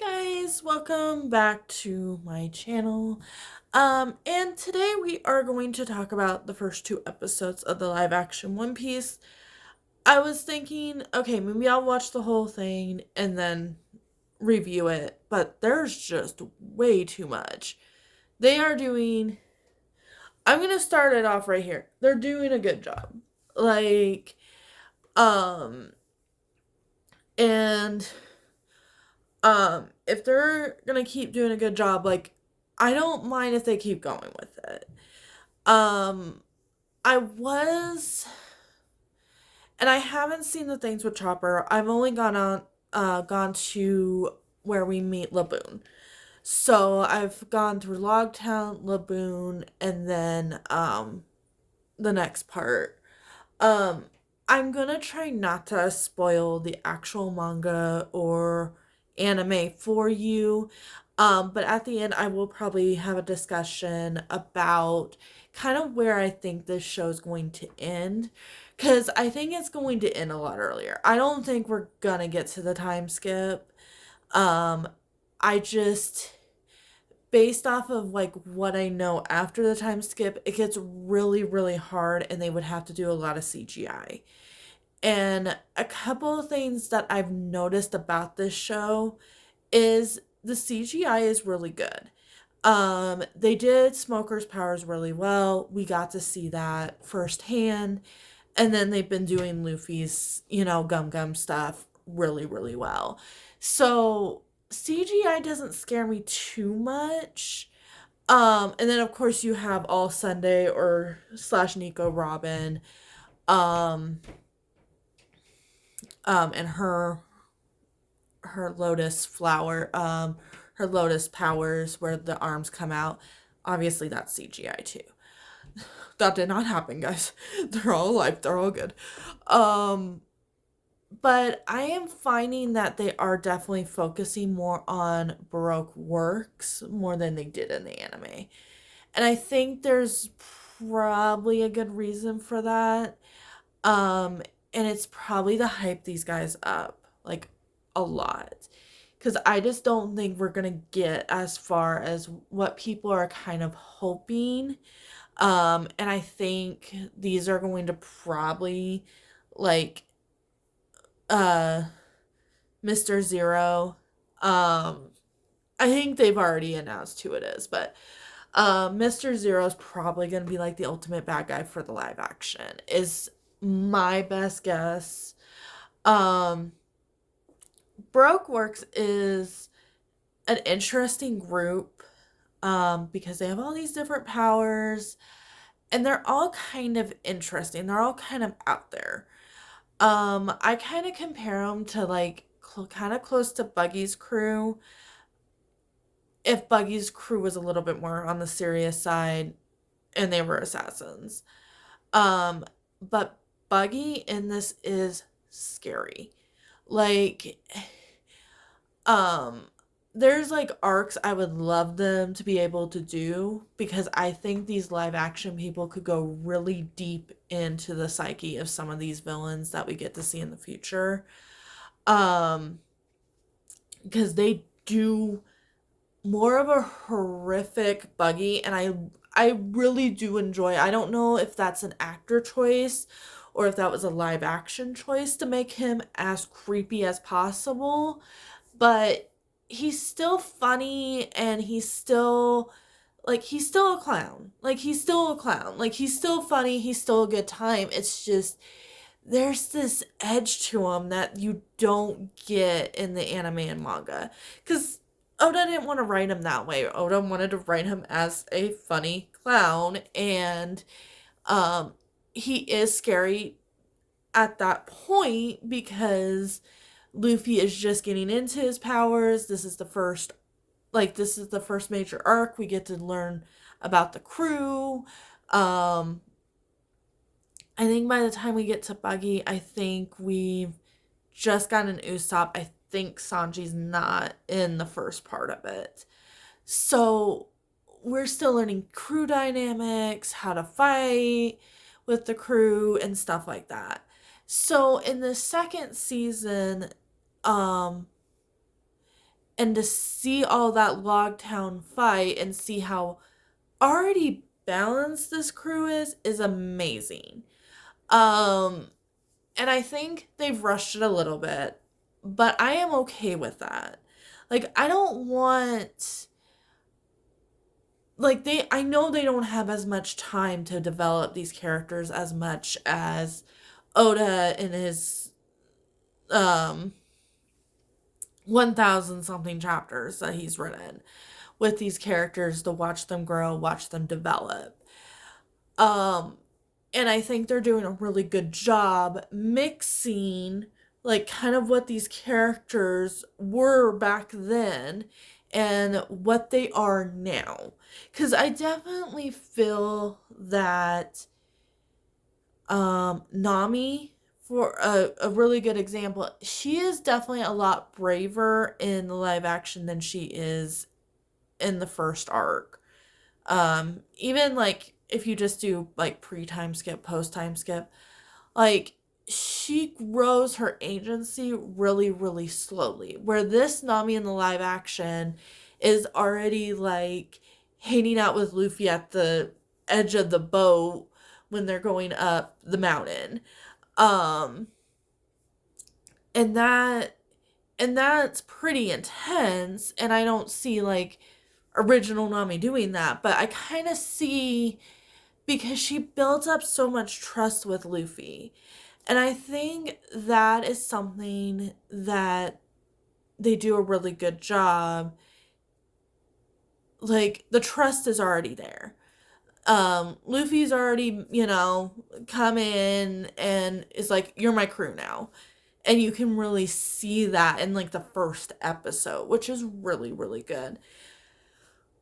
Hi guys, welcome back to my channel. And today we are going to talk about the first two episodes of the live action One Piece. I was thinking, okay, maybe I'll watch the whole thing and then review it, but there's just way too much. They are doing I'm gonna start it off right here. They're doing a good job. Like, um, and if they're gonna keep doing a good job, like I don't mind if they keep going with it. Um I was and I haven't seen the things with Chopper. I've only gone to where we meet Laboon. So I've gone through Logtown, Laboon, and then the next part. Um I'm gonna try not to spoil the actual manga or anime for you. But at the end, I will probably have a discussion about kind of where I think this show is going to end. Because I think it's going to end a lot earlier. I don't think we're gonna get to the time skip. Um, I just, based off of like what I know after the time skip, it gets really, really hard and they would have to do a lot of CGI. And a couple of things that I've noticed about this show is the CGI is really good. They did Smoker's Powers really well. We got to see that firsthand. And then they've been doing Luffy's, Gum Gum stuff really, really well. So CGI doesn't scare me too much. And then of course you have All Sunday or slash Nico Robin, um, and her lotus flower, her lotus powers where the arms come out. Obviously, that's CGI too. That did not happen, guys. They're all alive. They're all good. Um, but I am finding that they are definitely focusing more on Baroque works more than they did in the anime. And I think there's probably a good reason for that. Um, and it's probably to hype these guys up like a lot. Because I just don't think we're going to get as far as what people are kind of hoping. And I think these are going to probably like uh Mr. Zero. Um, I think they've already announced who it is, but Mr. Zero is probably going to be like the ultimate bad guy for the live action, is my best guess. Um, Baroque Works is an interesting group because they have all these different powers and they're all kind of interesting. They're all kind of out there. I kind of compare them to like kind of close to Buggy's crew. If Buggy's crew was a little bit more on the serious side and they were assassins. Um, but Buggy in this is scary. Like, um, there's like arcs I would love them to be able to do because I think these live action people could go really deep into the psyche of some of these villains that we get to see in the future. Um, because they do more of a horrific Buggy, and I really do enjoy. I don't know if that's an actor choice or if that was a live action choice to make him as creepy as possible, but he's still funny and he's still a clown. Like he's still a clown. Like he's still funny, he's still a good time. It's just there's this edge to him that you don't get in the anime and manga. Because Oda didn't want to write him that way. Oda wanted to write him as a funny clown, and um, he is scary at that point because Luffy is just getting into his powers. This is the first major arc. We get to learn about the crew. Um, I think by the time we get to Buggy, I think we've just gotten Usopp. I think Sanji's not in the first part of it. So we're still learning crew dynamics, how to fight with the crew and stuff like that. So in the second season, um And to see all that Logtown fight and see how already balanced this crew is amazing. Um, and I think they've rushed it a little bit, but I am okay with that. Like, I don't want, like, I know they don't have as much time to develop these characters as much as Oda in his, 1,000 something chapters that he's written with these characters, to watch them grow, watch them develop. Um, and I think they're doing a really good job mixing, like, kind of what these characters were back then and what they are now. Because I definitely feel that Nami, for a really good example, she is definitely a lot braver in the live action than she is in the first arc. Even like if you just do like pre-time skip, post-time skip, like she grows her agency really, really slowly. Where this Nami in the live action is already like hanging out with Luffy at the edge of the boat when they're going up the mountain. Um and that's pretty intense, and I don't see like original Nami doing that, but I kind of see, because she built up so much trust with Luffy. And I think that is something that they do a really good job. Like, the trust is already there. Luffy's already, come in and is like, you're my crew now. And you can really see that in like the first episode, which is really, really good.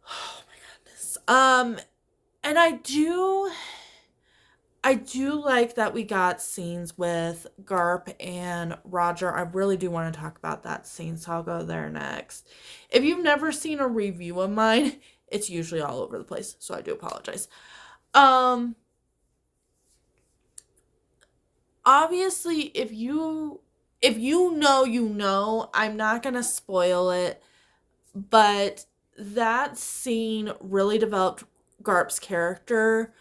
Oh my goodness. And I do like that we got scenes with Garp and Roger. I really do want to talk about that scene, so I'll go there next. If you've never seen a review of mine, it's usually all over the place, so I do apologize. Obviously, if you know, I'm not gonna spoil it, but that scene really developed Garp's character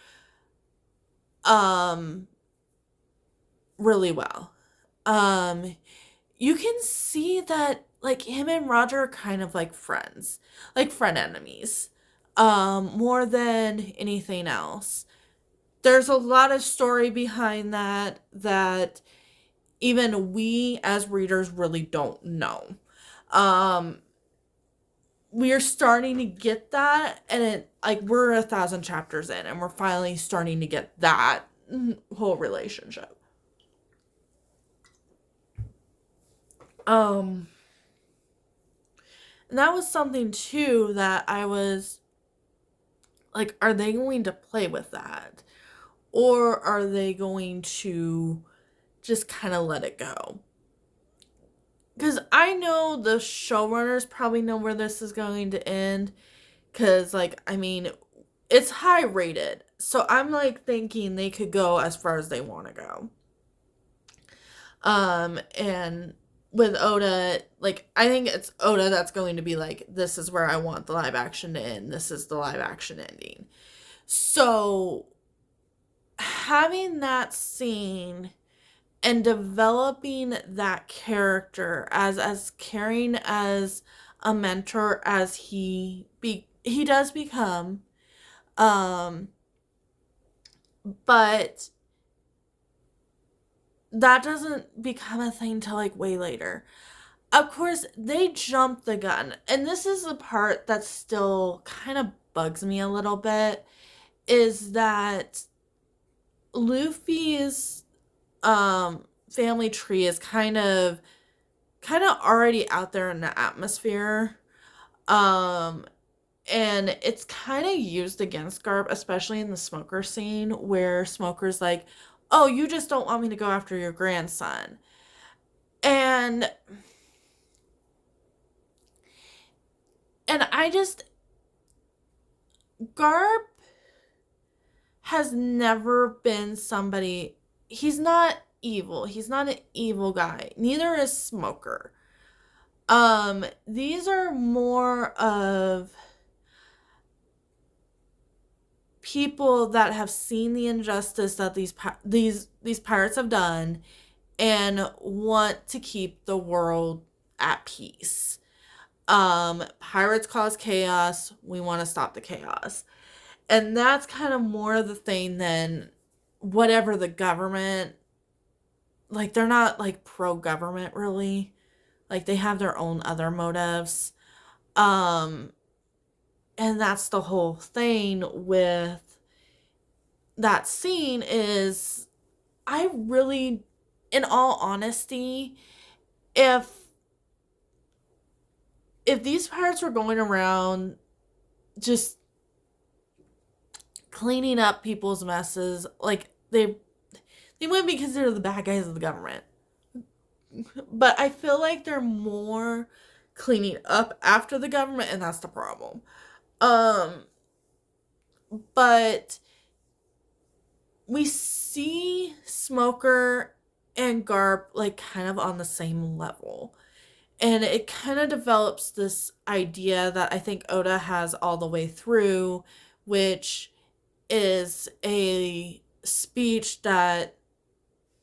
really well. You can see that like him and Roger are kind of like friends, like friend enemies, more than anything else. There's a lot of story behind that even we as readers really don't know. Um, we are starting to get that, and it like we're 1,000 chapters in, and we're finally starting to get that whole relationship. Um, and that was something too that I was like, are they going to play with that? Or are they going to just kind of let it go? Because I know the showrunners probably know where this is going to end. Because, like, I mean, it's high rated. So I'm, like, thinking they could go as far as they want to go. And with Oda, like, I think it's Oda that's going to be like, this is where I want the live action to end. This is the live action ending. So having that scene and developing that character as caring as a mentor as he does become, but that doesn't become a thing till like way later. Of course, they jump the gun, and this is the part that still kind of bugs me a little bit, is that Luffy's family tree is kind of already out there in the atmosphere. Um and it's kind of used against Garp, especially in the Smoker scene, where Smoker's like, "Oh, you just don't want me to go after your grandson." And I just, Garp has never been somebody, he's not evil. He's not an evil guy. Neither is Smoker. These are more of people that have seen the injustice that these pirates have done and want to keep the world at peace. Pirates cause chaos. We want to stop the chaos. And that's kind of more of the thing than whatever the government, like, they're not like pro government really. Like, they have their own other motives. Um, and that's the whole thing with that scene is I really, in all honesty, if these pirates were going around just cleaning up people's messes, like they wouldn't be considered the bad guys of the government. But I feel like they're more cleaning up after the government, and that's the problem. Um, but we see Smoker and Garp like kind of on the same level. And it kind of develops this idea that I think Oda has all the way through, which is a speech that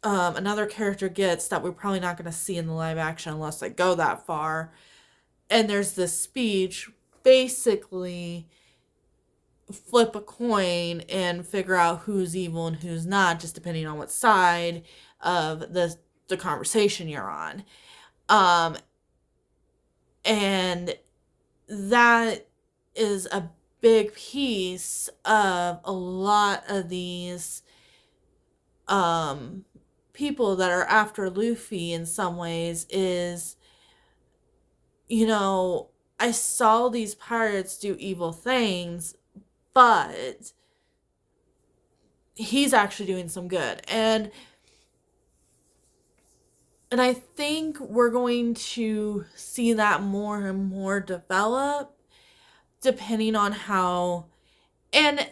another character gets that we're probably not going to see in the live action unless they go that far. And there's this speech, basically flip a coin and figure out who's evil and who's not, just depending on what side of the conversation you're on. Um, and that is a big piece of a lot of these people that are after Luffy in some ways is, I saw these pirates do evil things, but he's actually doing some good. And I think we're going to see that more and more develop depending on how, and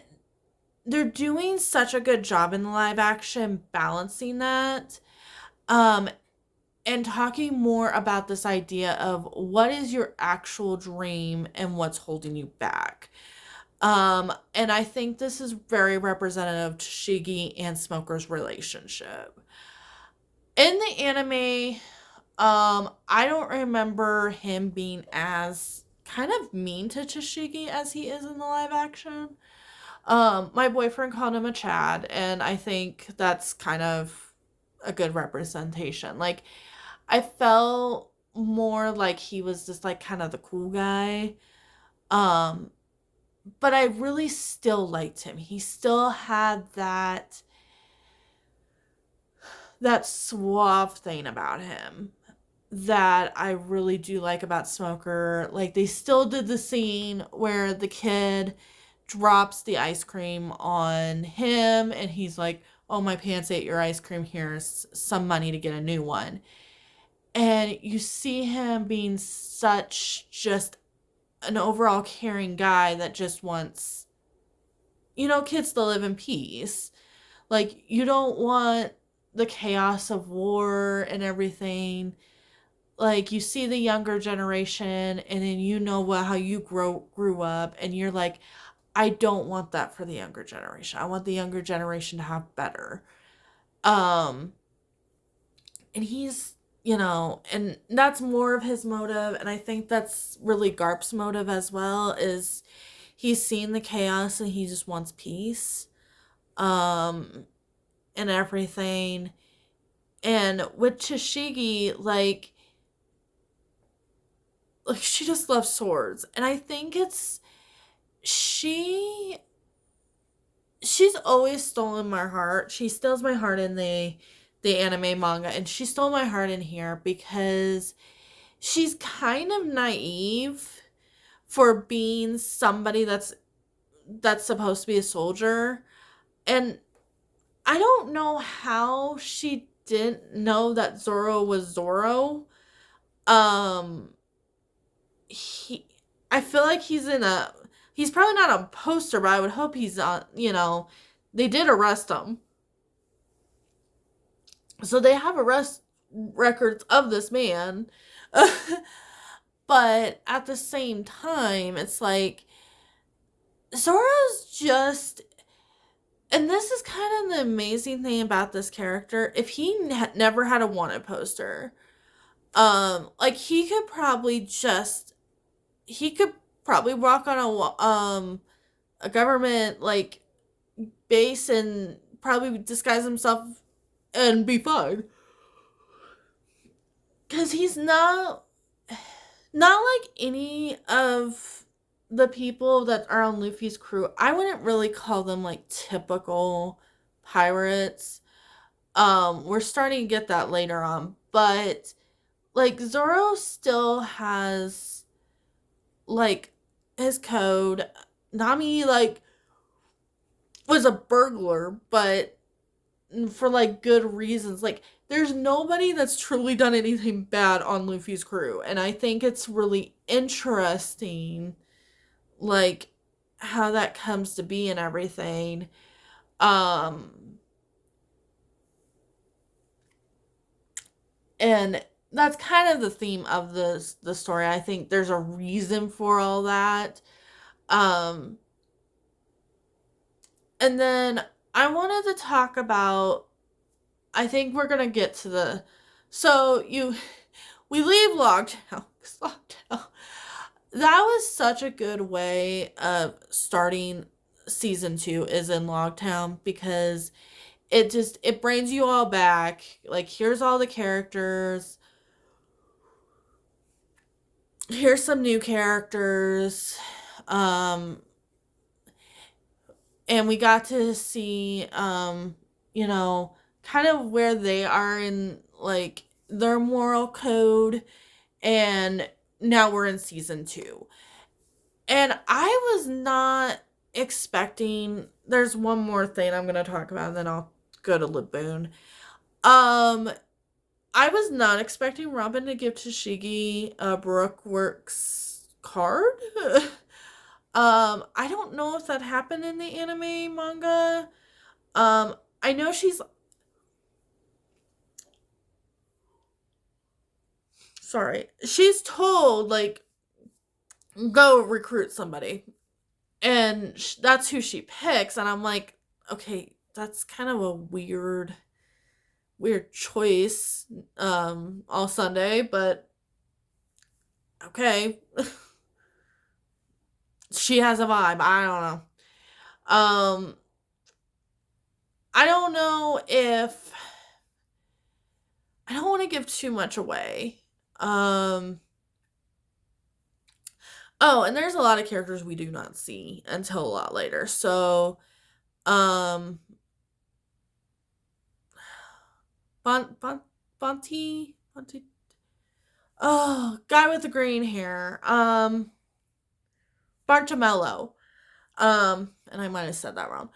they're doing such a good job in the live action balancing that, and talking more about this idea of what is your actual dream and what's holding you back. And I think this is very representative to Shiggy and Smoker's relationship. In the anime, I don't remember him being as kind of mean to Tashigi as he is in the live action. My boyfriend called him a Chad, and I think that's kind of a good representation. Like, I felt more like he was just like kind of the cool guy. Um, but I really still liked him. He still had that suave thing about him that I really do like about Smoker. Like, they still did the scene where the kid drops the ice cream on him and he's like, "Oh, my pants ate your ice cream. Here's some money to get a new one." And you see him being such just an overall caring guy that just wants, kids to live in peace. Like, you don't want the chaos of war and everything. Like, you see the younger generation and then how you grew up, and you're like, I don't want that for the younger generation. I want the younger generation to have better. And he's, and that's more of his motive, and I think that's really Garp's motive as well, is he's seen the chaos and he just wants peace. And everything. And with Tashigi, like she just loves swords. And I think it's she's always stolen my heart. She steals my heart in the anime manga, and she stole my heart in here because she's kind of naive for being somebody that's supposed to be a soldier. And I don't know how she didn't know that Zoro was Zoro. He I feel like he's probably not on poster, but I would hope he's on, they did arrest him. So they have arrest records of this man. But at the same time, it's like Zoro's just, and this is kind of the amazing thing about this character. If he never had a wanted poster, like he could probably walk on a government like base and probably disguise himself and be fine. Cause he's not like any of the people that are on Luffy's crew. I wouldn't really call them like typical pirates. We're starting to get that later on, but like Zoro still has like his code. Nami like was a burglar, but for like good reasons. Like there's nobody that's truly done anything bad on Luffy's crew, and I think it's really interesting like how that comes to be and everything. Um and that's kind of the theme of the story. I think there's a reason for all that. Um and then I wanted to talk about, I think we're gonna get to the, so you we leave Lockdown. Lockdown. That was such a good way of starting season 2 is in Logtown, because it brings you all back. Like here's all the characters. Here's some new characters. Um and we got to see you know, kind of where they are in like their moral code, and now we're in season 2. And I was not expecting, there's one more thing I'm going to talk about and then I'll go to Laboon. I was not expecting Robin to give Tashigi a Brookworks card. I don't know if that happened in the anime manga. I know she's, sorry, she's told like go recruit somebody, and that's who she picks, and I'm like, okay, that's kind of a weird choice all Sunday, but okay. She has a vibe. I don't know. Um I don't know if, I don't want to give too much away. Um oh, and there's a lot of characters we do not see until a lot later. So, um Bon Bon Bonti, oh, guy with the green hair. Bartomello. And I might have said that wrong.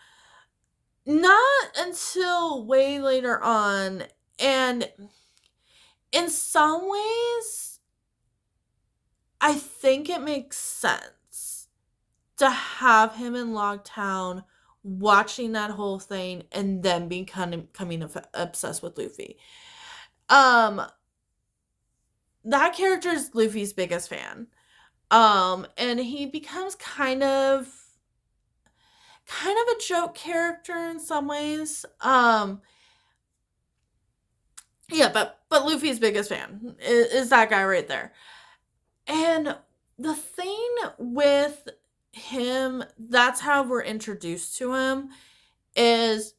Not until way later on, and in some ways, I think it makes sense to have him in Logtown watching that whole thing and then becoming obsessed with Luffy. Um, that character is Luffy's biggest fan. And he becomes kind of a joke character in some ways. Yeah, but Luffy's biggest fan is that guy right there. And the thing with him, that's how we're introduced to him, is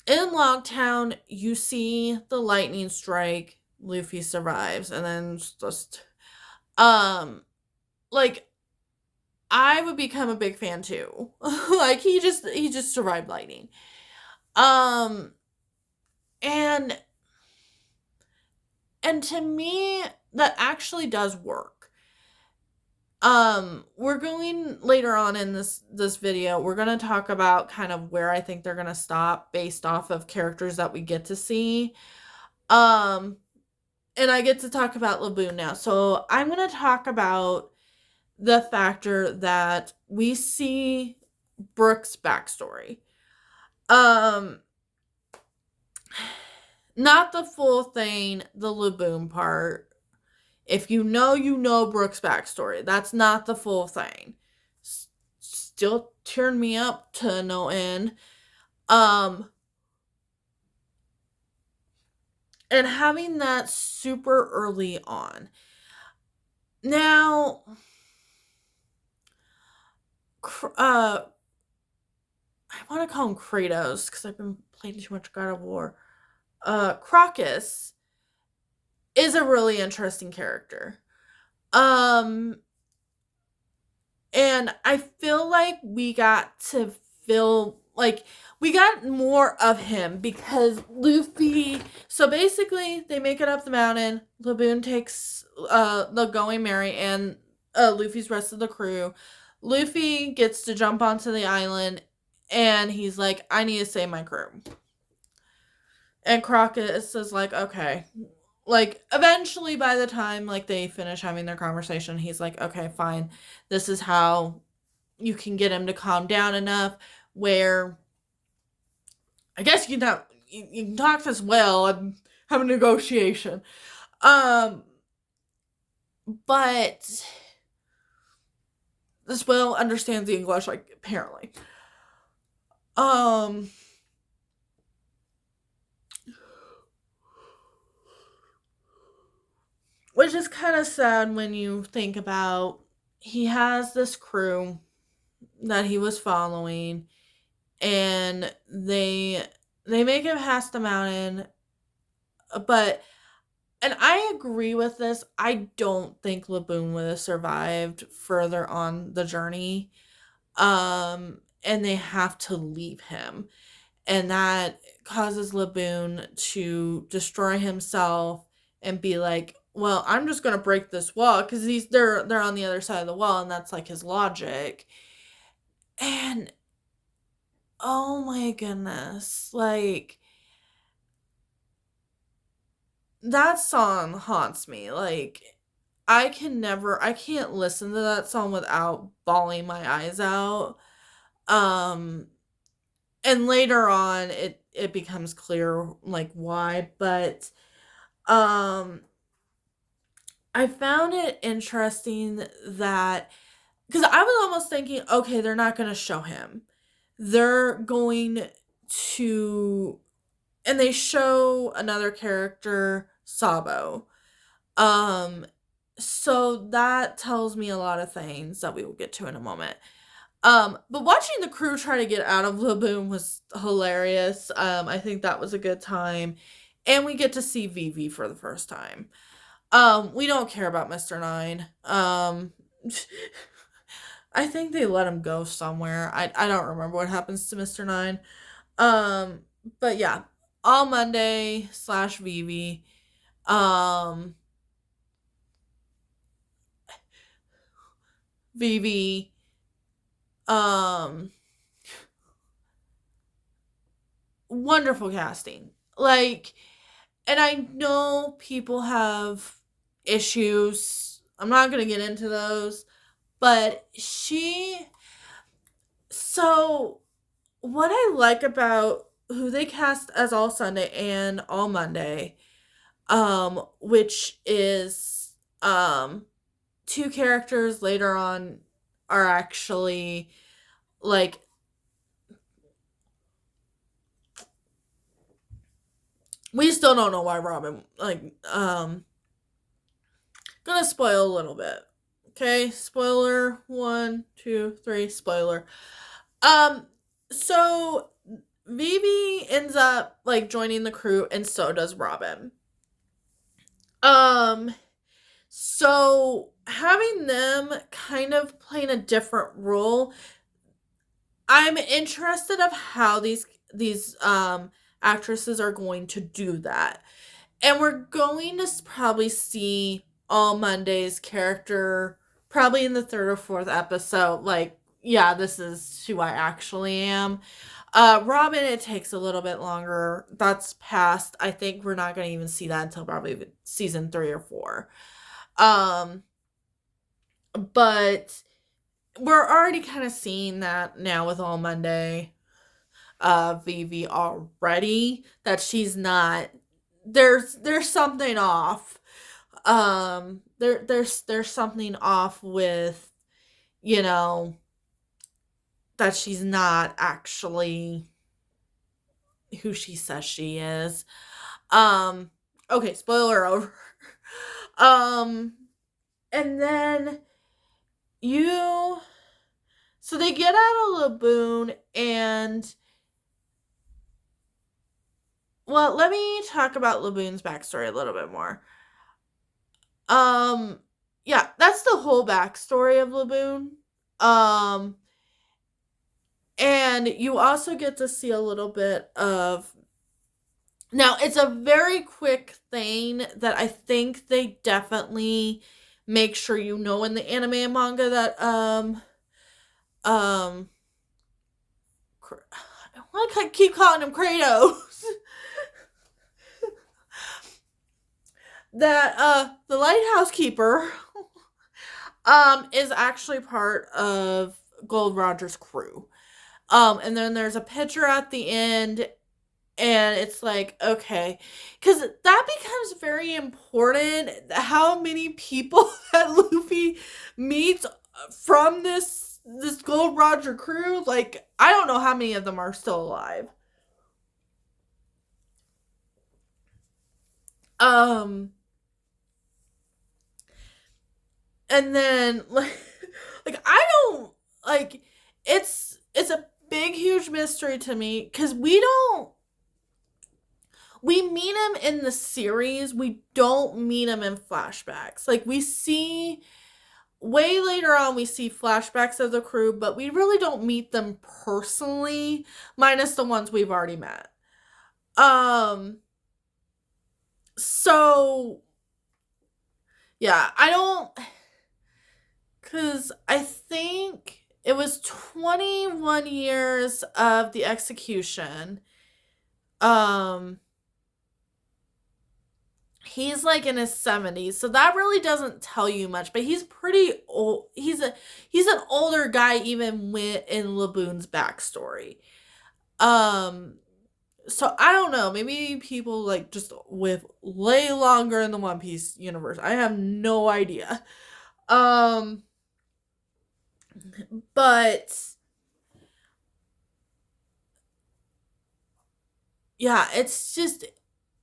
in Logtown, you see the lightning strike, Luffy survives, and then just like I would become a big fan too. Like he just survived lightning. Um and to me that actually does work. We're going later on in this video, we're going to talk about kind of where I think they're going to stop based off of characters that we get to see. And I get to talk about Laboon now. So I'm going to talk about the factor that we see Brook's backstory. Um Not the full thing, the Laboon part. If you know Brooke's backstory. That's not the full thing. Still turned me up to no end. Um, and having that super early on. Now, I want to call him Kratos because I've been playing too much God of War. Crocus is a really interesting character. Um, and I feel like we got to feel like we got more of him because Luffy. So basically, they make it up the mountain. Laboon takes the Going Merry and Luffy's rest of the crew. Luffy gets to jump onto the island, and he's like, "I need to save my crew." And Crocus is like, "Okay." Like eventually, by the time like they finish having their conversation, he's like, "Okay, fine. This is how you can get him to calm down enough where I guess you can talk as well and have a negotiation." Um, but this Will understands the English, like apparently. Um, which is kind of sad when you think about he has this crew that he was following, and they make it past the mountain, but and I agree with this. I don't think Laboon would have survived further on the journey. And they have to leave him. And that causes Laboon to destroy himself and be like, "Well, I'm just gonna break this wall," because they're on the other side of the wall, and that's like his logic. And oh my goodness, like that song haunts me. Like I can't listen to that song without bawling my eyes out. Um and later on it becomes clear like why, but um I found it interesting that because I was almost thinking, okay, they're not going to show him. They're going to, and they show another character, Sabo. Um, so that tells me a lot of things that we will get to in a moment. But watching the crew try to get out of Laboon was hilarious. I think that was a good time. And we get to see Vivi for the first time. We don't care about Mr. Nine. I think they let him go somewhere. I don't remember what happens to Mr. Nine. Um, but yeah, All Monday slash Vivi. Um, Vivi. Um, Wonderful casting. Like, and I know people have issues. I'm not gonna get into those, but so what I like about who they cast as All Sunday and All Monday, which is two characters later on are actually like we still don't know why Robin gonna spoil a little bit. Okay, spoiler 1, 2, 3, spoiler. Um, so Vivi ends up like joining the crew, and so does Robin. Um, so having them kind of playing a different role, I'm interested of how these actresses are going to do that. And we're going to probably see All Monday's character probably in the third or fourth episode. Like, yeah, this is who I actually am. Robin, it takes a little bit longer. That's past. I think we're not going to even see that until probably season 3 or 4. Um, but we're already kind of seeing that now with All Monday. Vivi already that she's not. there's something off. There's something off with, you know, that she's not actually who she says she is. Um, okay, spoiler over. Um, and then you, so they get out of Laboon, and well, let me talk about Laboon's backstory a little bit more. Um, yeah, that's the whole backstory of Laboon. Um, and you also get to see a little bit of, now it's a very quick thing that I think they definitely make sure you know in the anime and manga that um I want to keep calling him Kratos. That the lighthouse keeper is actually part of Gold Roger's crew. And then there's a picture at the end, and it's like, okay, because that becomes very important, how many people that Luffy meets from this Gold Roger crew. Like, I don't know how many of them are still alive. Um, and then like I don't like, it's a big huge mystery to me because we meet him in the series, we don't meet him in flashbacks. Like, we see way later on, we see flashbacks of the crew, but we really don't meet them personally, minus the ones we've already met. Um, so yeah, I don't, because I think it was 21 years of the execution. Um, he's like in his 70s, so that really doesn't tell you much, but he's pretty old. He's an older guy even in Laboon's backstory. Um, so I don't know, maybe people like just live way longer in the One Piece universe. I have no idea. Um, but yeah, it's just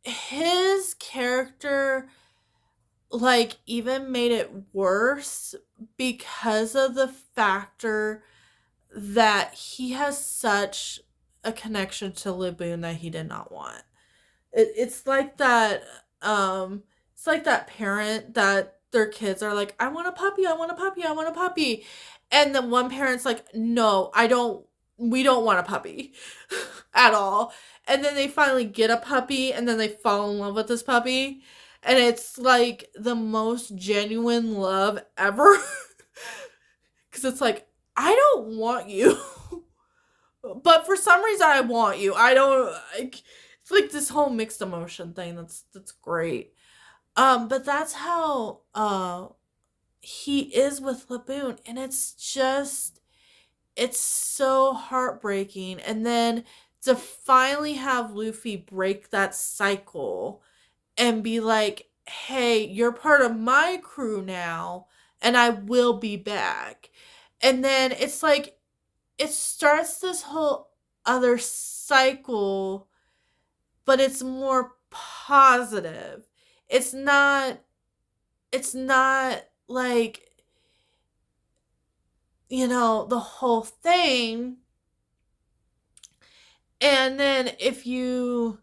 his character, like, even made it worse because of the factor that he has such a connection to Laboon that he did not want. It's like that, it's like that parent that their kids are like, I want a puppy, I want a puppy, I want a puppy. And then one parent's like, no, we don't want a puppy at all. And then they finally get a puppy, and then they fall in love with this puppy. And it's like the most genuine love ever. Because it's like, I don't want you. But for some reason, I want you. I don't, like, it's like this whole mixed emotion thing. That's great. But that's how he is with Laboon, and it's so heartbreaking. And then to finally have Luffy break that cycle and be like, hey, you're part of my crew now, and I will be back. And then it's like, it starts this whole other cycle, but it's more positive. It's not like, the whole thing. And then if you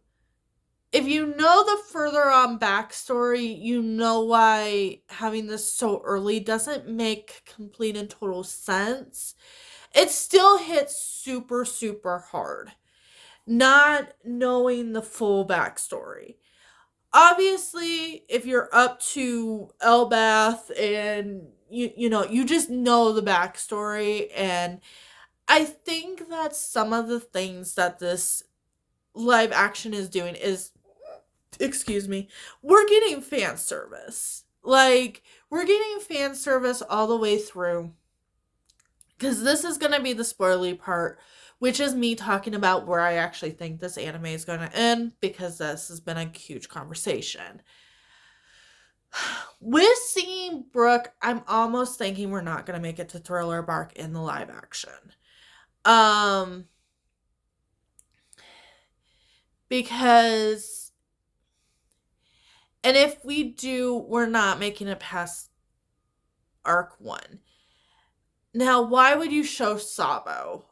know the further on backstory, you know why having this so early doesn't make complete and total sense. It still hits super, super hard, not knowing the full backstory. Obviously, if you're up to Elbath and you just know the backstory, and I think that some of the things that this live action is doing is, excuse me, we're getting fan service. Like, we're getting fan service all the way through. Because this is going to be the spoilery part. which is me talking about where I actually think this anime is going to end, because this has been a huge conversation. With seeing Brooke, I'm almost thinking we're not going to make it to Thriller Bark in the live action. Because, and if we do, we're not making it past arc 1. Now, why would you show Sabo?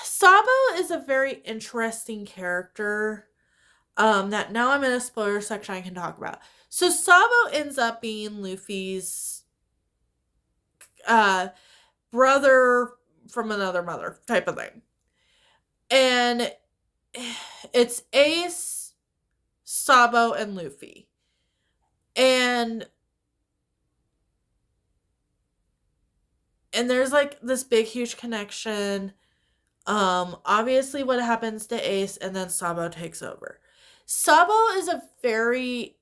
Sabo is a very interesting character that now I'm in a spoiler section I can talk about. So Sabo ends up being Luffy's brother from another mother type of thing. And it's Ace, Sabo, and Luffy. And there's like this big huge connection. Obviously what happens to Ace, and then Sabo takes over. Sabo is a very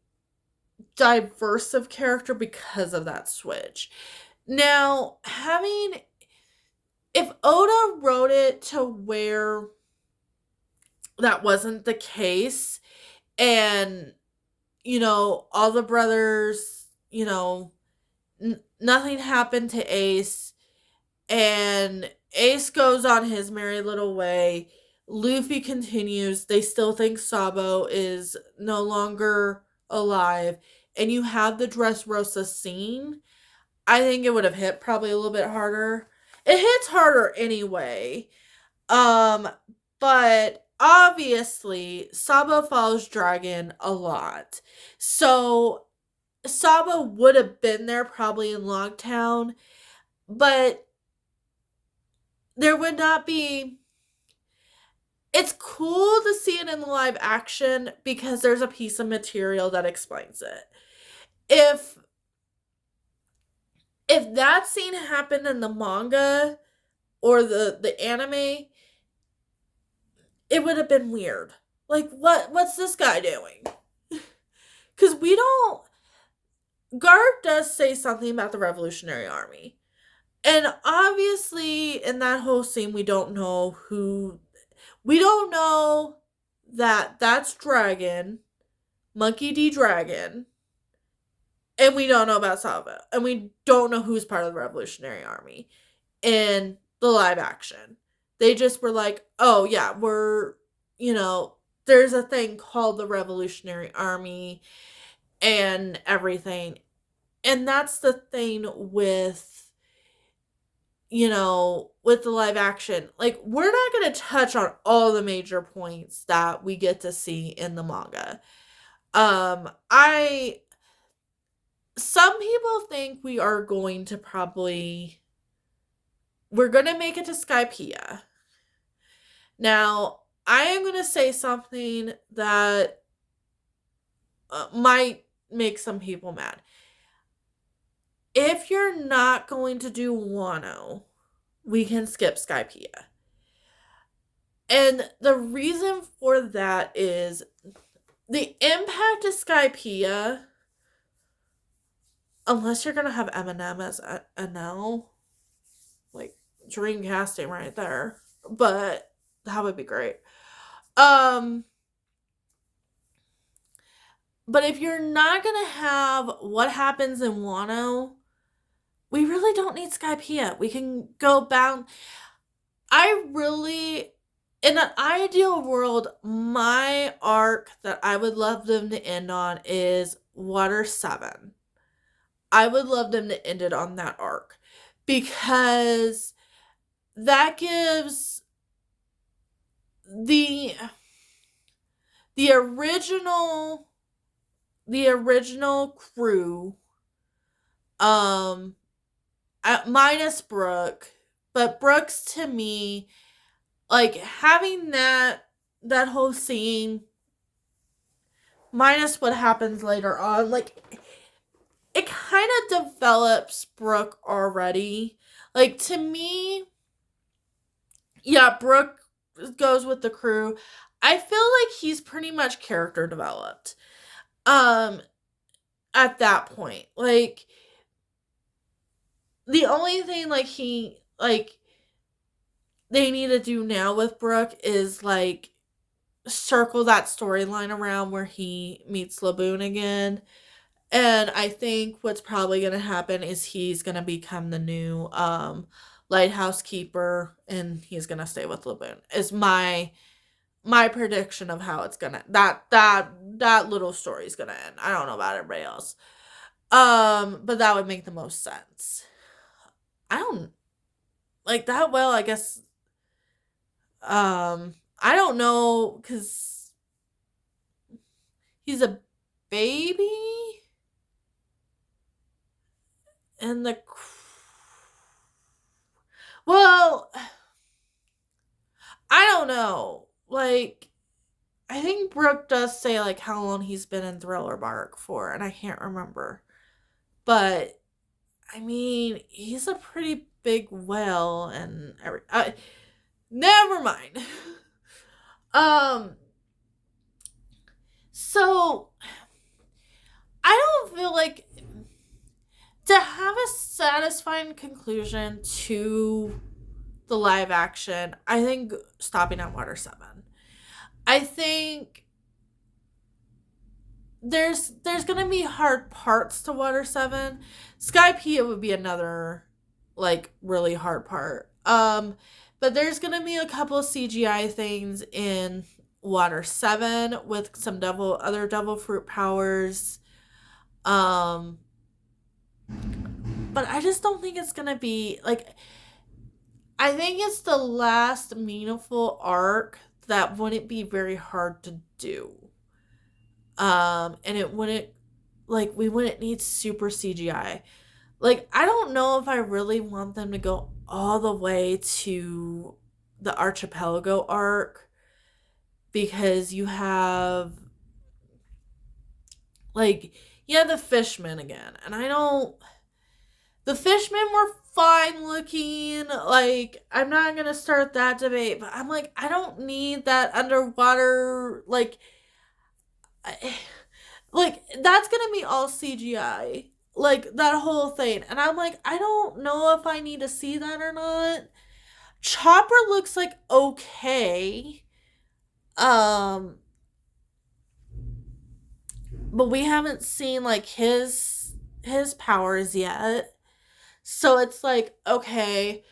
diverse of character because of that switch. Now, if Oda wrote it to where that wasn't the case, and, all the brothers, nothing happened to Ace, and Ace goes on his merry little way, Luffy continues, they still think Sabo is no longer alive, and you have the Dressrosa scene, I think it would have hit probably a little bit harder. It hits harder anyway. But obviously Sabo follows Dragon a lot. So Sabo would have been there probably in Logtown, but there would not be. It's cool to see it in the live action because there's a piece of material that explains it. If that scene happened in the manga or the anime, it would have been weird. Like, what's this guy doing? Because Garp does say something about the Revolutionary Army. And obviously, in that whole scene, we don't know that that's Dragon, Monkey D. Dragon, and we don't know about Salva, and we don't know who's part of the Revolutionary Army in the live action. They just were like, oh yeah, there's a thing called the Revolutionary Army and everything. And that's the thing with the live action. Like, we're not going to touch on all the major points that we get to see in the manga. Some people think we're going to make it to Skypiea. Now, I am going to say something that might make some people mad. If you're not going to do Wano, we can skip Skypiea. And the reason for that is the impact of Skypiea, unless you're going to have Eminem as Enel, like, dream casting right there. But that would be great. But if you're not going to have what happens in Wano, we really don't need Skypiea. We can go bound. In an ideal world, my arc that I would love them to end on is Water 7. I would love them to end it on that arc, because that gives the original crew, minus Brooke, but Brooks, to me, like, having that whole scene minus what happens later on, like, it kind of develops Brooke already. Like, to me, yeah, Brooke goes with the crew. I feel like he's pretty much character developed at that point. Like, the only thing they need to do now with Brooke is circle that storyline around where he meets Laboon again. And I think what's probably going to happen is he's going to become the new lighthouse keeper, and he's going to stay with Laboon. Is my prediction of how it's going to that little story is going to end. I don't know about everybody else. But that would make the most sense. I don't like that well, I guess. I don't know cuz he's a baby and well, I don't know. I think Brooke does say how long he's been in Thriller Bark for, and I can't remember. But I mean, he's a pretty big whale, and never mind. um, so I don't feel like to have a satisfying conclusion to the live action. I think stopping at Water 7. I think there's gonna be hard parts to Water 7. Skypiea would be another really hard part. But there's gonna be a couple of CGI things in Water 7 with some other devil fruit powers. But I just don't think it's gonna be I think it's the last meaningful arc that wouldn't be very hard to do. And it wouldn't we wouldn't need super CGI. I don't know if I really want them to go all the way to the archipelago arc, because you have the fishmen again, and I don't. The fishmen were fine looking. I'm not gonna start that debate, but I'm I don't need that underwater that's gonna be all CGI. That whole thing. And I'm I don't know if I need to see that or not. Chopper looks okay. But we haven't seen his powers yet. So it's okay.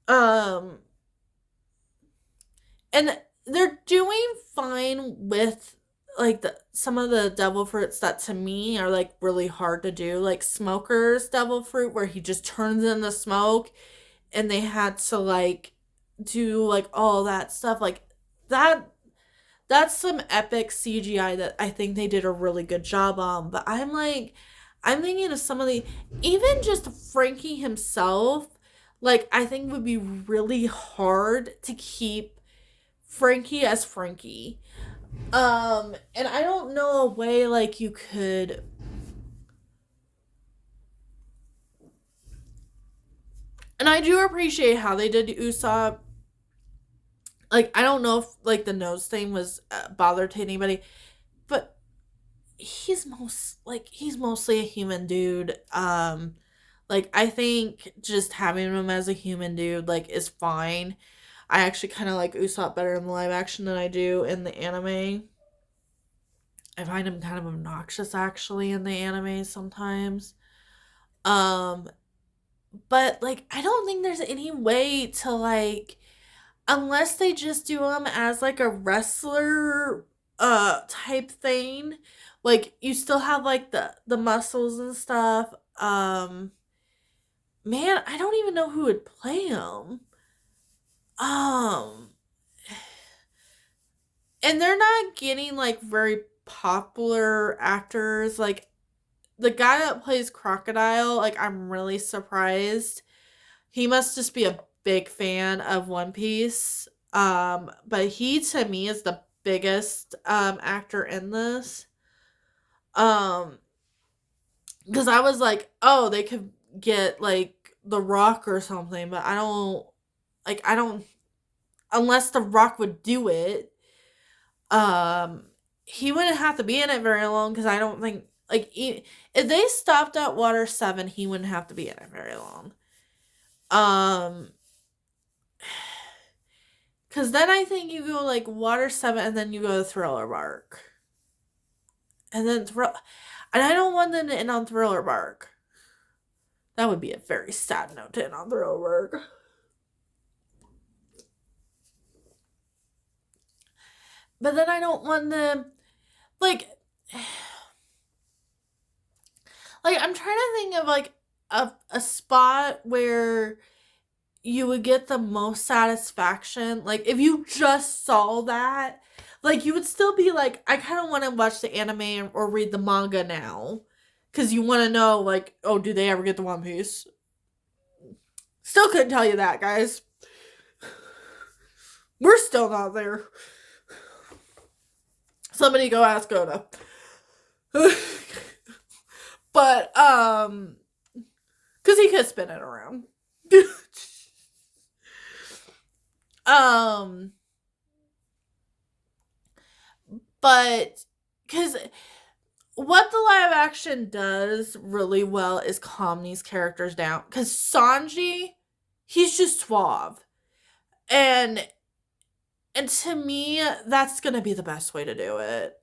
Um and they're doing fine with some of the devil fruits that to me are really hard to do, Smoker's devil fruit, where he just turns into smoke, and they had to do all that stuff that. That's some epic CGI that I think they did a really good job on. But I'm thinking of some of even just Frankie himself, I think would be really hard to keep Frankie as Frankie. And I don't know a way you could. And I do appreciate how they did Usopp. I don't know if the nose thing was bothered to anybody, but he's mostly a human dude. I think just having him as a human dude is fine. I actually kind of like Usopp better in the live action than I do in the anime. I find him kind of obnoxious actually in the anime sometimes. Um, but I don't think there's any way to unless they just do him as a wrestler type thing. You still have the muscles and stuff. Man, I don't even know who would play him. Um and they're not getting very popular actors. The guy that plays Crocodile, I'm really surprised. He must just be a big fan of One Piece. But he to me is the biggest actor in this. Because I was oh, they could get The Rock or something, but I don't unless The Rock would do it. He wouldn't have to be in it very long, because I don't think Like, if they stopped at Water 7, he wouldn't have to be in it very long. Um, because then I think you go like Water 7 and then you go to Thriller Bark. And then and I don't want them to end on Thriller Bark. That would be a very sad note to end on Thriller Bark. But then I don't want them, like, I'm trying to think of like a spot where you would get the most satisfaction. Like, if you just saw that, like, you would still be like, I kind of want to watch the anime or read the manga now. Because you want to know, like, oh, do they ever get the One Piece? Still couldn't tell you that, guys. We're still not there. Somebody go ask Oda. But, because he could spin it around. But, because what the live action does really well is calm these characters down. Because Sanji, he's just suave. And to me, that's gonna be the best way to do it.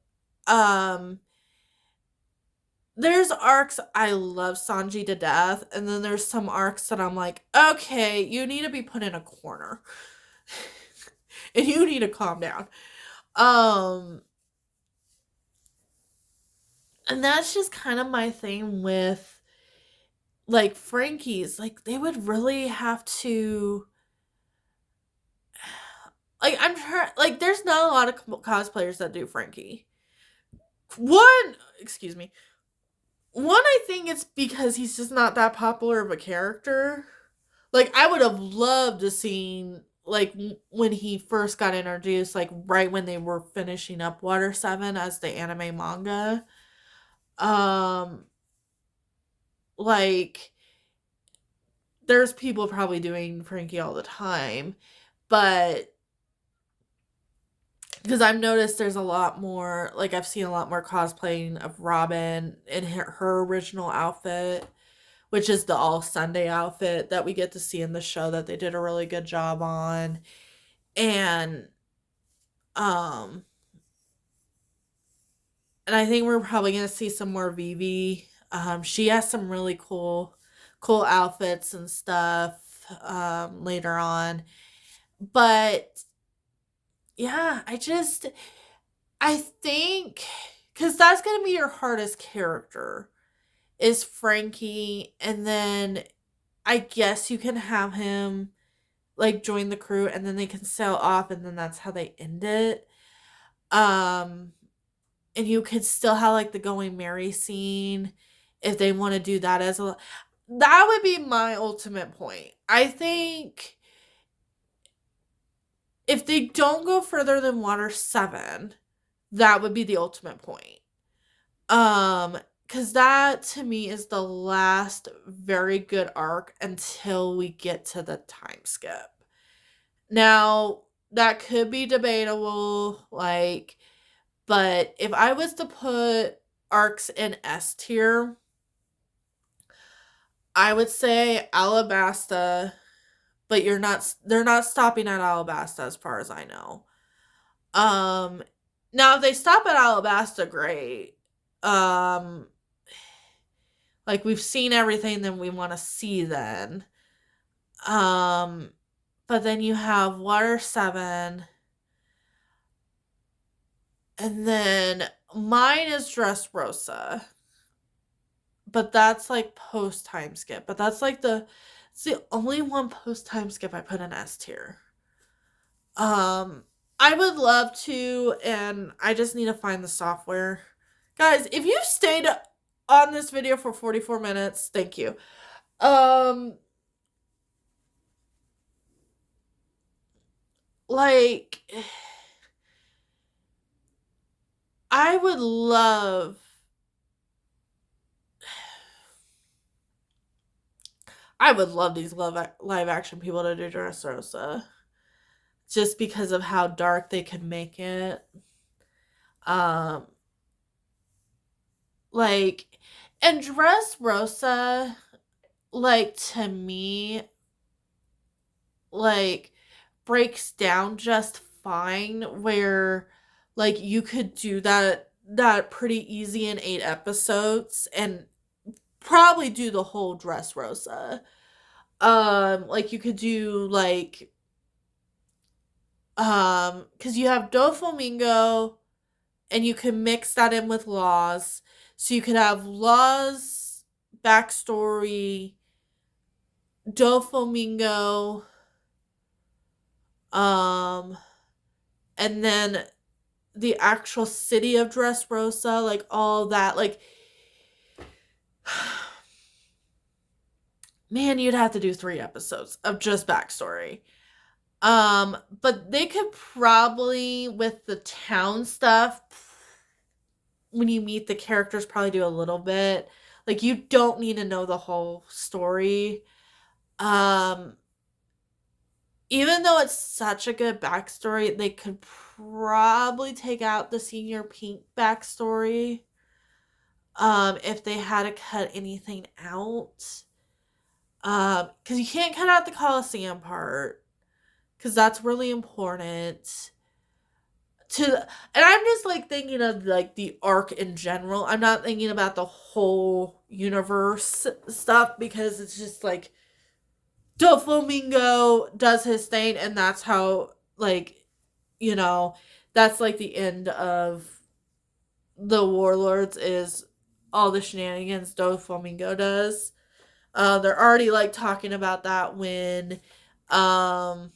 There's arcs I love Sanji to death, and then there's some arcs that I'm like, okay, you need to be put in a corner. And you need to calm down. And that's just kind of my thing with like Frankie's. Like, they would really have to, like, I'm trying, like, there's not a lot of cosplayers that do Frankie. Excuse me. One, I think it's because he's just not that popular of a character. Like, I would have loved to seen, like, when he first got introduced, like, right when they were finishing up Water 7 as the anime manga. Like, there's people probably doing Frankie all the time, but because I've noticed there's a lot more, like, I've seen a lot more cosplaying of Robin in her original outfit, which is the all Sunday outfit that we get to see in the show that they did a really good job on. And um and I think we're probably going to see some more Vivi. She has some really cool outfits and stuff later on. But yeah, I think cuz that's going to be your hardest character is Frankie, and then I guess you can have him like join the crew and then they can sail off and then that's how they end it. Um and you could still have like the Going Merry scene if they want to do that as a, that would be my ultimate point. I think if they don't go further than Water 7, that would be the ultimate point. Cuz that to me is the last very good arc until we get to the time skip. Now, that could be debatable, like, but if I was to put arcs in S tier, I would say Alabasta, but they're not stopping at Alabasta as far as I know. Now if they stop at Alabasta, great. Um like, we've seen everything that we want to see then. But then you have Water 7, and then mine is Dressrosa. But that's like post time skip. But that's like it's the only one post time skip I put in S tier. I would love to, and I just need to find the software. Guys, if you stayed on this video for 44 minutes, thank you. Like, I would love these live action people to do Dressrosa. Just because of how dark they can make it. Um like, and Dressrosa, like, to me, like, breaks down just fine, where like you could do that pretty easy in 8 episodes and probably do the whole Dressrosa. Like you could do like because you have Doflamingo and you can mix that in with Law's. So you could have Law's backstory, Doflamingo, um, and then the actual city of Dressrosa, like all that. Like, man, you'd have to do 3 episodes of just backstory. But they could probably, with the town stuff, when you meet the characters, probably do a little bit. Like, you don't need to know the whole story. Um, Even though it's such a good backstory, they could probably take out the Senior Pink backstory. If they had to cut anything out. Because you can't cut out the Coliseum part, because that's really important to. And I'm just like thinking of like the arc in general. I'm not thinking about the whole universe stuff, because it's just like Doflamingo does his thing, and that's how, like, you know, that's like the end of the Warlords, is all the shenanigans Doflamingo does. They're already like talking about that when about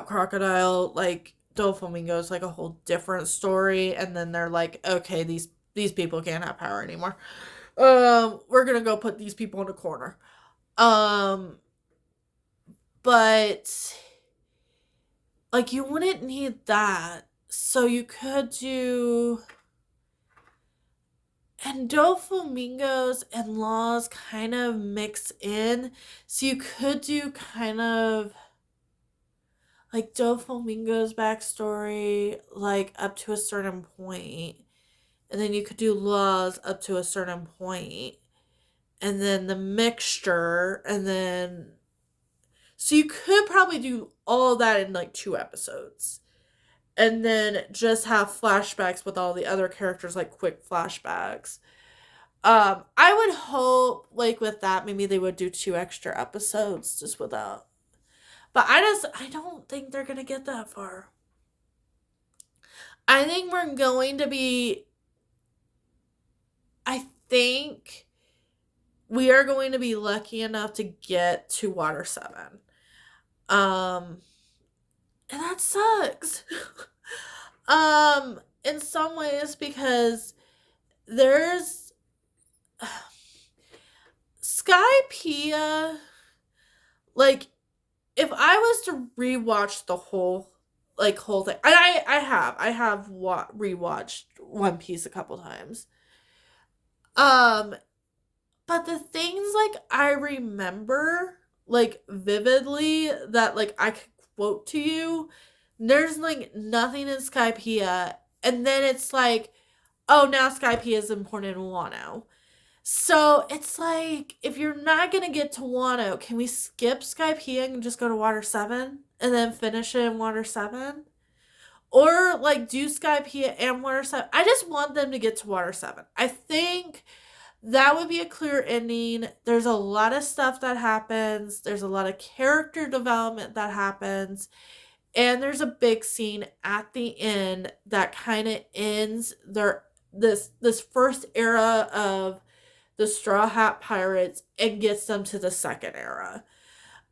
Crocodile, like Doflamingo is like a whole different story, and then they're like, okay, these people can't have power anymore. We're gonna go put these people in a corner. Um, but like you wouldn't need that. So you could do, and Doflamingo's and Laws kind of mix in. So you could do kind of like Doflamingo's backstory, like up to a certain point, and then you could do Laws up to a certain point, and then the mixture, and then so you could probably do all that in like 2 episodes, and then just have flashbacks with all the other characters, like quick flashbacks. I would hope like with that maybe they would do 2 extra episodes just without. But I don't think they're gonna get that far. I think we're going to be. I think we are going to be lucky enough to get to Water 7. Um, and that sucks. In some ways, because there's Skypiea, like, if I was to rewatch the whole thing, and I have rewatched One Piece a couple times. Um, but the things like I remember like vividly that like I could quote to you, there's like nothing in Skypiea, and then it's like, oh, now Skypiea is important in Wano. So it's like, if you're not gonna get to Wano, can we skip Skypiea and just go to Water 7 and then finish it in Water 7? Or like do Skypiea and Water 7. I just want them to get to Water 7. I think that would be a clear ending. There's a lot of stuff that happens. There's a lot of character development that happens. And there's a big scene at the end that kind of ends this first era of the Straw Hat Pirates and gets them to the second era.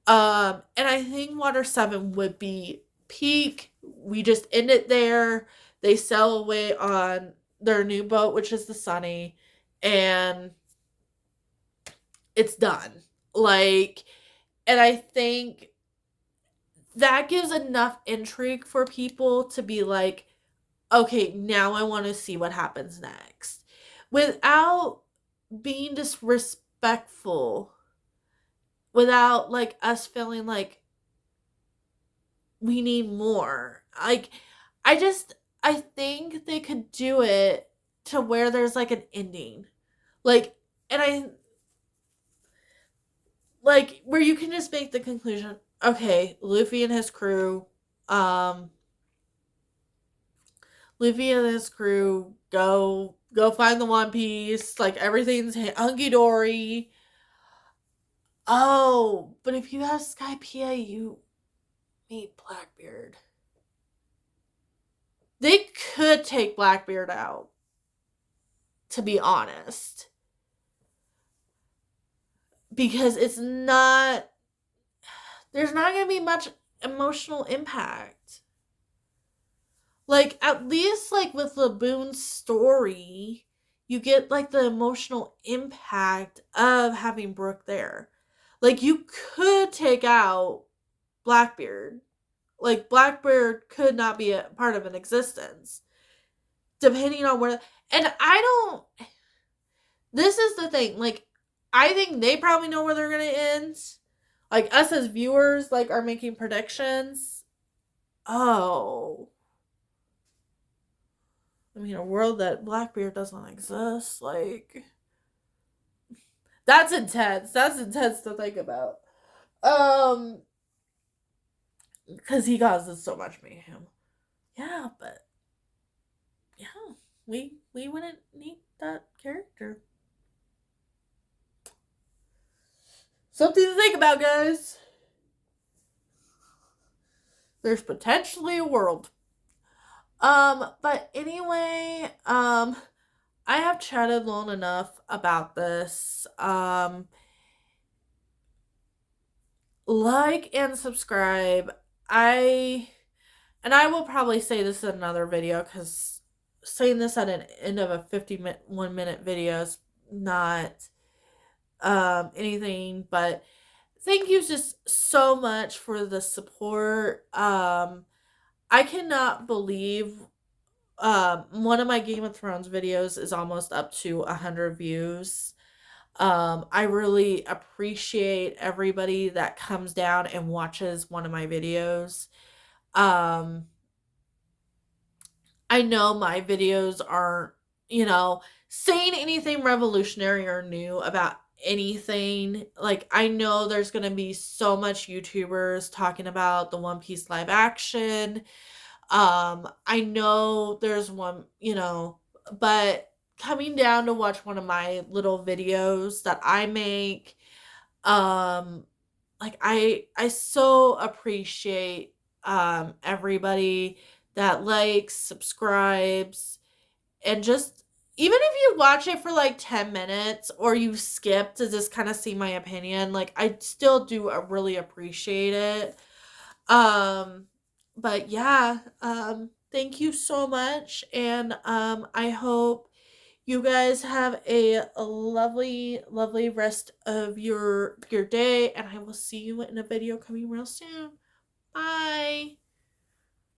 And I think Water 7 would be peak. We just end it there. They sail away on their new boat, which is the Sunny, and it's done. Like, and I think that gives enough intrigue for people to be like, okay, now I want to see what happens next. Without being disrespectful, without like us feeling like we need more. Like, I think they could do it to where there's like an ending. Like, and I like where you can just make the conclusion, okay, um Luffy and his crew go find the One Piece, like everything's hunky dory. Oh, but if you have Skypiea, you meet Blackbeard. They could take Blackbeard out, to be honest. Because there's not going to be much emotional impact. Like, at least, like, with Laboon's story, you get, like, the emotional impact of having Brook there. Like, you could take out Blackbeard. Like, Blackbeard could not be a part of an existence. Depending on where... And I don't... This is the thing. Like, I think they probably know where they're going to end. Like, us as viewers, like, are making predictions. Oh. I mean, a world that Blackbeard doesn't exist, like... That's intense. That's intense to think about. Because he causes so much mayhem. Yeah, but... Yeah, we wouldn't need that character. Something to think about, guys. There's potentially a world. But anyway, I have chatted long enough about this. Like and subscribe. I will probably say this in another video, because saying this at an end of a 51-minute video is not anything, but thank you just so much for the support. I cannot believe one of my Game of Thrones videos is almost up to 100 views. I really appreciate everybody that comes down and watches one of my videos. I know my videos aren't, saying anything revolutionary or new about anything. Like, I know there's going to be so much YouTubers talking about the One Piece live action. I know there's one, but coming down to watch one of my little videos that I make, like, I so appreciate everybody that likes, subscribes, and just, even if you watch it for like 10 minutes or you skip to just kind of see my opinion, like, I still do really appreciate it. But yeah, thank you so much, and I hope you guys have a lovely, lovely rest of your day, and I will see you in a video coming real soon. Bye.